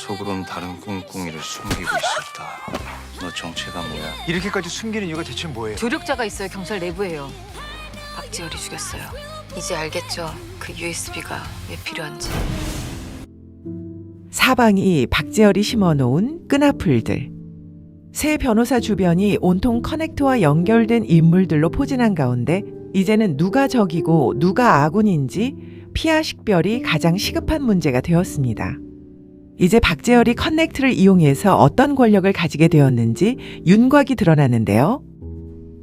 속으론 다른 꿍꿍이를 숨기고 있었다. 너 정체가 뭐야? 이렇게까지 숨기는 이유가 대체 뭐예요? 조력자가 있어요. 경찰 내부에요. 박지열이 죽였어요. 이제 알겠죠? 그 USB가 왜 필요한지. 사방이 박재열이 심어놓은 끈아풀들. 새 변호사 주변이 온통 커넥트와 연결된 인물들로 포진한 가운데 이제는 누가 적이고 누가 아군인지 피아 식별이 가장 시급한 문제가 되었습니다. 이제 박재열이 커넥트를 이용해서 어떤 권력을 가지게 되었는지 윤곽이 드러나는데요.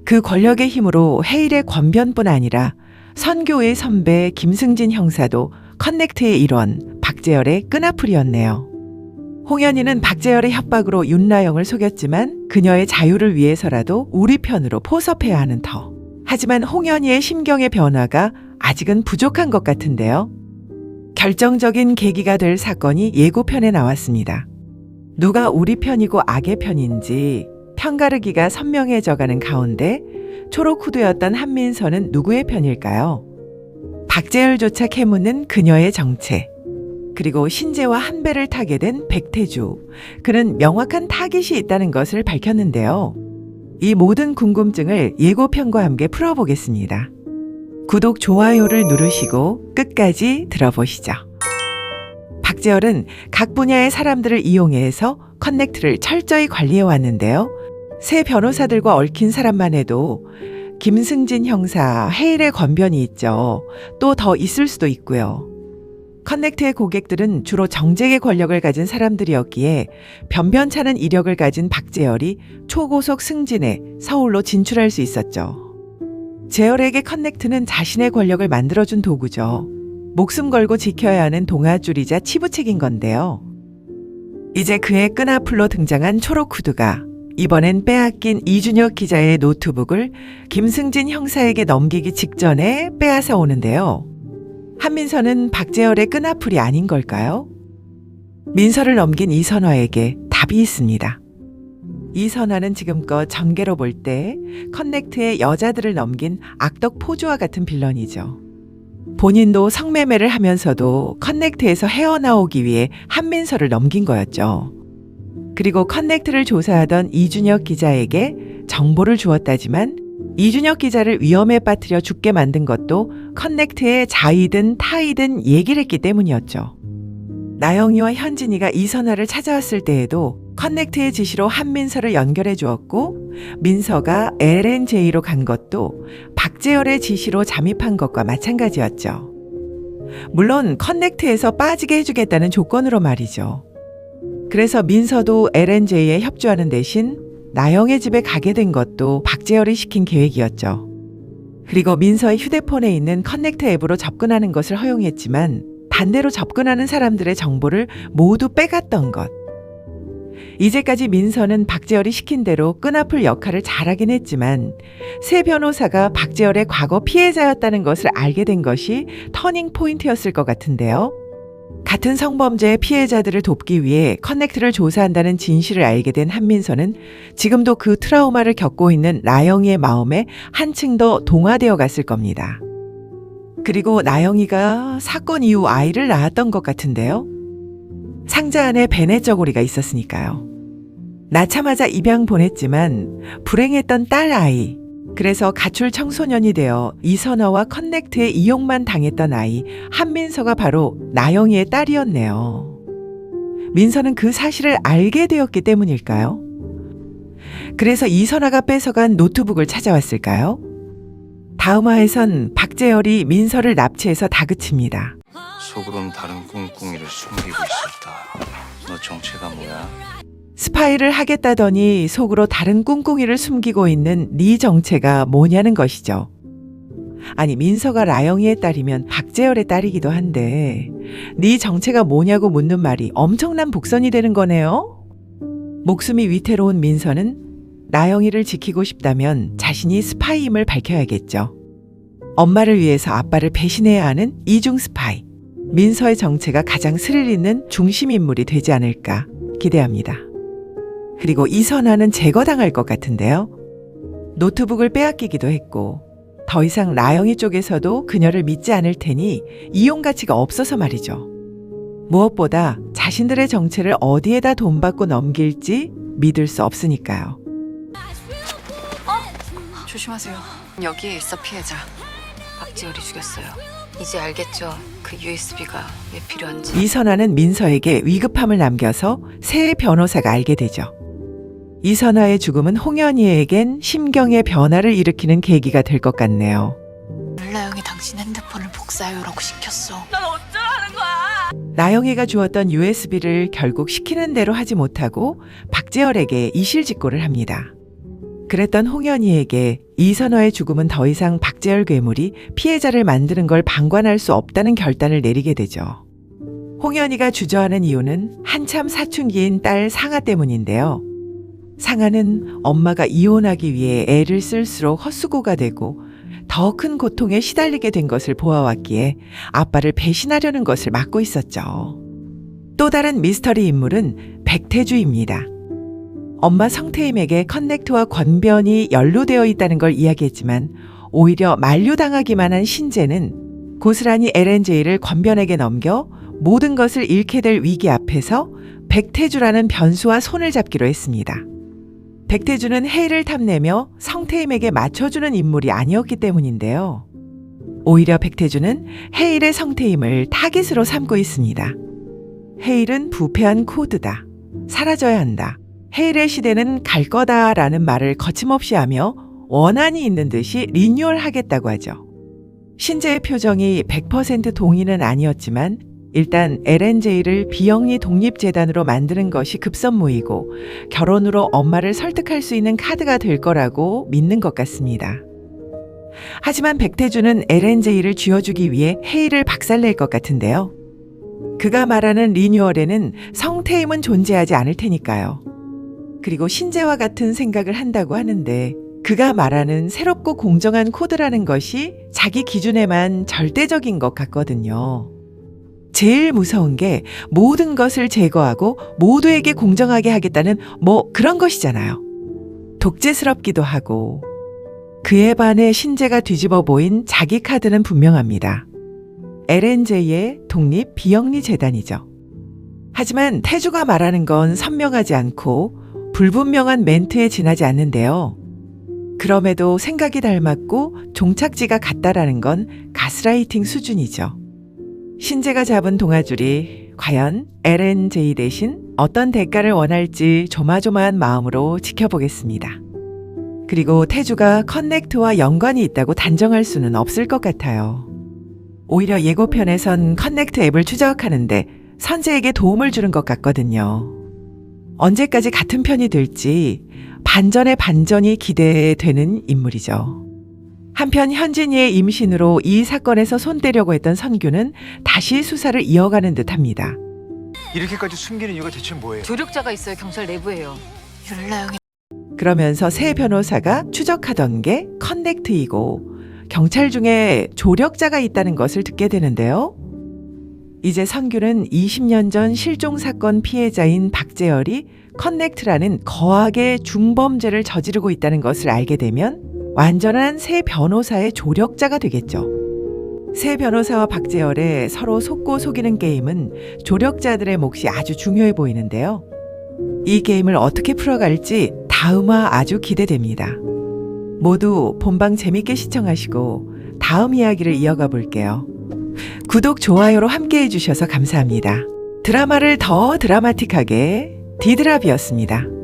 그 권력의 힘으로 해일의 권변뿐 아니라 선교의 선배 김승진 형사도 커넥트의 일원 박재열의 끈아풀이었네요. 홍현희는 박재열의 협박으로 윤나영을 속였지만 그녀의 자유를 위해서라도 우리 편으로 포섭해야 하는 터. 하지만 홍현희의 심경의 변화가 아직은 부족한 것 같은데요. 결정적인 계기가 될 사건이 예고편에 나왔습니다. 누가 우리 편이고 악의 편인지 편가르기가 선명해져가는 가운데 초록 후드였던 한민서는 누구의 편일까요? 박재열조차 캐묻는 그녀의 정체. 그리고 신재와 한 배를 타게 된 백태주. 그는 명확한 타깃이 있다는 것을 밝혔는데요. 이 모든 궁금증을 예고편과 함께 풀어보겠습니다. 구독, 좋아요를 누르시고 끝까지 들어보시죠. 박재열은 각 분야의 사람들을 이용해서 커넥트를 철저히 관리해 왔는데요. 새 변호사들과 얽힌 사람만 해도 김승진 형사, 해일의 권변이 있죠. 또 더 있을 수도 있고요. 커넥트의 고객들은 주로 정쟁의 권력을 가진 사람들이었기에 변변찮은 이력을 가진 박재열이 초고속 승진해 서울로 진출할 수 있었죠. 재열에게 커넥트는 자신의 권력을 만들어준 도구죠. 목숨 걸고 지켜야 하는 동아줄이자 치부책인 건데요. 이제 그의 끈아풀로 등장한 초록 후드가 이번엔 빼앗긴 이준혁 기자의 노트북을 김승진 형사에게 넘기기 직전에 빼앗아 오는데요. 한민서는 박재열의 끈아풀이 아닌 걸까요? 민서를 넘긴 이선화에게 답이 있습니다. 이선화는 지금껏 전개로 볼 때 커넥트의 여자들을 넘긴 악덕 포주와 같은 빌런이죠. 본인도 성매매를 하면서도 커넥트에서 헤어나오기 위해 한민서를 넘긴 거였죠. 그리고 커넥트를 조사하던 이준혁 기자에게 정보를 주었다지만 이준혁 기자를 위험에 빠뜨려 죽게 만든 것도 커넥트의 자이든 타이든 얘기를 했기 때문이었죠. 나영이와 현진이가 이선화를 찾아왔을 때에도 커넥트의 지시로 한민서를 연결해 주었고 민서가 LNJ로 간 것도 박재열의 지시로 잠입한 것과 마찬가지였죠. 물론 커넥트에서 빠지게 해주겠다는 조건으로 말이죠. 그래서 민서도 LNJ에 협조하는 대신 나영의 집에 가게 된 것도 박재열이 시킨 계획이었죠. 그리고 민서의 휴대폰에 있는 커넥트 앱으로 접근하는 것을 허용했지만 반대로 접근하는 사람들의 정보를 모두 빼갔던 것. 이제까지 민서는 박재열이 시킨 대로 끈아풀 역할을 잘하긴 했지만 새 변호사가 박재열의 과거 피해자였다는 것을 알게 된 것이 터닝 포인트였을 것 같은데요. 같은 성범죄의 피해자들을 돕기 위해 커넥트를 조사한다는 진실을 알게 된 한민서는 지금도 그 트라우마를 겪고 있는 나영이의 마음에 한층 더 동화되어 갔을 겁니다. 그리고 나영이가 사건 이후 아이를 낳았던 것 같은데요. 상자 안에 베네 쩌구리가 있었으니까요. 낳자마자 입양 보냈지만 불행했던 딸 아이, 그래서 가출 청소년이 되어 이선화와 커넥트의 이용만 당했던 아이 한민서가 바로 나영이의 딸이었네요. 민서는 그 사실을 알게 되었기 때문일까요? 그래서 이선화가 뺏어간 노트북을 찾아왔을까요? 다음 화에선 박재열이 민서를 납치해서 다그칩니다. 속으론 다른 꿍꿍이를 숨기고 있었다. 너 정체가 뭐야? 스파이를 하겠다더니 속으로 다른 꿍꿍이를 숨기고 있는 네 정체가 뭐냐는 것이죠. 아니 민서가 나영이의 딸이면 박재열의 딸이기도 한데 네 정체가 뭐냐고 묻는 말이 엄청난 복선이 되는 거네요. 목숨이 위태로운 민서는 나영이를 지키고 싶다면 자신이 스파이임을 밝혀야겠죠. 엄마를 위해서 아빠를 배신해야 하는 이중 스파이. 민서의 정체가 가장 스릴 있는 중심 인물이 되지 않을까 기대합니다. 그리고 이선화는 제거당할 것 같은데요. 노트북을 빼앗기기도 했고 더 이상 나영이 쪽에서도 그녀를 믿지 않을 테니 이용 가치가 없어서 말이죠. 무엇보다 자신 자신들의 정체를 어디에다 돈 받고 넘길지 믿을 수 없으니까요. 조심하세요. 여기에 있어 피해자. 박지열이 죽였어요. 이제 알겠죠? 그 USB가 왜 필요한지. 이선아는 민서에게 위급함을 남겨서 새 변호사가 알게 되죠. 이선아의 죽음은 홍현희에겐 심경의 변화를 일으키는 계기가 될 것 같네요. 윤라영이 당신 핸드폰을 복사해오라고 시켰어. 나영이가 주었던 USB를 결국 시키는 대로 하지 못하고 박재열에게 이실직고를 합니다. 그랬던 홍현희에게 이선화의 죽음은 더 이상 박재열 괴물이 피해자를 만드는 걸 방관할 수 없다는 결단을 내리게 되죠. 홍현희가 주저하는 이유는 한참 사춘기인 딸 상아 때문인데요. 상아는 엄마가 이혼하기 위해 애를 쓸수록 헛수고가 되고 더 큰 고통에 시달리게 된 것을 보아왔기에 아빠를 배신하려는 것을 막고 있었죠. 또 다른 미스터리 인물은 백태주입니다. 엄마 성태임에게 커넥트와 권변이 연루되어 있다는 걸 이야기했지만 오히려 만류당하기만 한 신재는 고스란히 LNJ를 권변에게 넘겨 모든 것을 잃게 될 위기 앞에서 백태주라는 변수와 손을 잡기로 했습니다. 백태주는 해이를 탐내며 성태임에게 맞춰주는 인물이 아니었기 때문인데요. 오히려 백태주는 해일의 성태임을 타깃으로 삼고 있습니다. 해일은 부패한 코드다. 사라져야 한다. 해일의 시대는 갈 거다라는 말을 거침없이 하며 원한이 있는 듯이 리뉴얼하겠다고 하죠. 신재의 표정이 100% 동의는 아니었지만 일단 LNJ를 비영리 독립재단으로 만드는 것이 급선무이고 결혼으로 엄마를 설득할 수 있는 카드가 될 거라고 믿는 것 같습니다. 하지만 백태주는 LNJ를 쥐어주기 위해 해이를 박살낼 것 같은데요. 그가 말하는 리뉴얼에는 성태임은 존재하지 않을 테니까요. 그리고 신재와 같은 생각을 한다고 하는데 그가 말하는 새롭고 공정한 코드라는 것이 자기 기준에만 절대적인 것 같거든요. 제일 무서운 게 모든 것을 제거하고 모두에게 공정하게 하겠다는 그런 것이잖아요. 독재스럽기도 하고 그에 반해 신재가 뒤집어 보인 자기 카드는 분명합니다. LNJ의 독립 비영리 재단이죠. 하지만 태주가 말하는 건 선명하지 않고 불분명한 멘트에 지나지 않는데요. 그럼에도 생각이 닮았고 종착지가 같다라는 건 가스라이팅 수준이죠. 신재가 잡은 동아줄이 과연 LNJ 대신 어떤 대가를 원할지 조마조마한 마음으로 지켜보겠습니다. 그리고 태주가 커넥트와 연관이 있다고 단정할 수는 없을 것 같아요. 오히려 예고편에선 커넥트 앱을 추적하는데 선재에게 도움을 주는 것 같거든요. 언제까지 같은 편이 될지 반전의 반전이 기대되는 인물이죠. 한편 현진이의 임신으로 이 사건에서 손대려고 했던 선규는 다시 수사를 이어가는 듯합니다. 이렇게까지 숨기는 이유가 대체 뭐예요? 조력자가 있어요. 경찰 내부에요. 윤라영이 그러면서 새 변호사가 추적하던 게 커넥트이고 경찰 중에 조력자가 있다는 것을 듣게 되는데요. 이제 선규는 20년 전 실종 사건 피해자인 박재열이 커넥트라는 거악의 중범죄를 저지르고 있다는 것을 알게 되면 완전한 새 변호사의 조력자가 되겠죠. 새 변호사와 박재열의 서로 속고 속이는 게임은 조력자들의 몫이 아주 중요해 보이는데요. 이 게임을 어떻게 풀어갈지 다음화 아주 기대됩니다. 모두 본방 재밌게 시청하시고 다음 이야기를 이어가 볼게요. 구독, 좋아요로 함께 해주셔서 감사합니다. 드라마를 더 드라마틱하게 디드랍이었습니다.